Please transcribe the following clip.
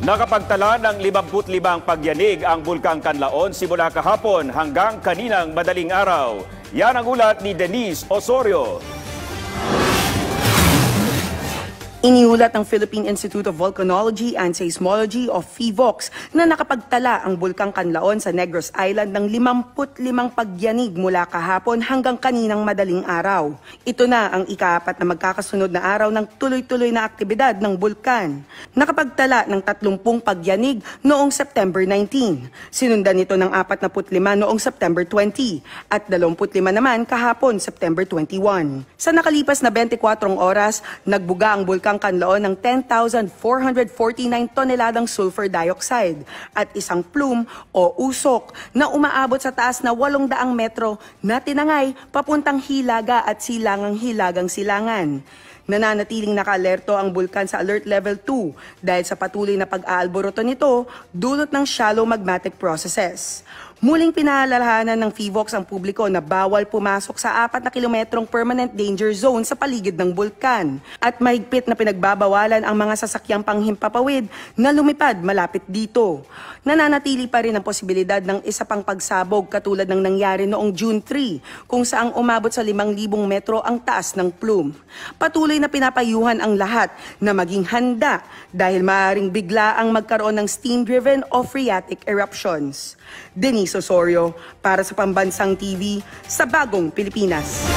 Nakapagtala ng 55 pagyanig ang Bulkang Kanlaon simula kahapon hanggang kaninang madaling araw. Yan ang ulat ni Denise Osorio. Iniulat ng Philippine Institute of Volcanology and Seismology of PHIVOLCS na nakapagtala ang Bulkang Kanlaon sa Negros Island ng 55 pagyanig mula kahapon hanggang kaninang madaling araw. Ito na ang ika-4 na magkakasunod na araw ng tuloy-tuloy na aktibidad ng bulkan. Nakapagtala ng 30 pagyanig noong September 19. Sinundan ito ng 45 noong September 20 at 25 naman kahapon September 21. Sa nakalipas na 24 oras, nagbuga ang Bulkang Kanlaon ng 10,449 toneladang sulfur dioxide at isang plume o usok na umaabot sa taas na 800 metro na tinangay papuntang Hilaga at Silangang Hilagang Silangan. Nananatiling naka-alerto ang bulkan sa Alert Level 2 dahil sa patuloy na pag-aalboroto nito dulot ng shallow magmatic processes. Muling pinaalalahanan ng PHIVOLCS ang publiko na bawal pumasok sa 4 na kilometrong permanent danger zone sa paligid ng bulkan at mahigpit na pinagbabawalan ang mga sasakyang panghimpapawid na lumipad malapit dito. Nananatili pa rin ang posibilidad ng isa pang pagsabog katulad ng nangyari noong June 3 kung saang umabot sa 5,000 metro ang taas ng plume. Patuloy na pinapayuhan ang lahat na maging handa dahil maaaring bigla ang magkaroon ng steam-driven o phreatic eruptions. Denise Osorio para sa Pambansang TV sa Bagong Pilipinas.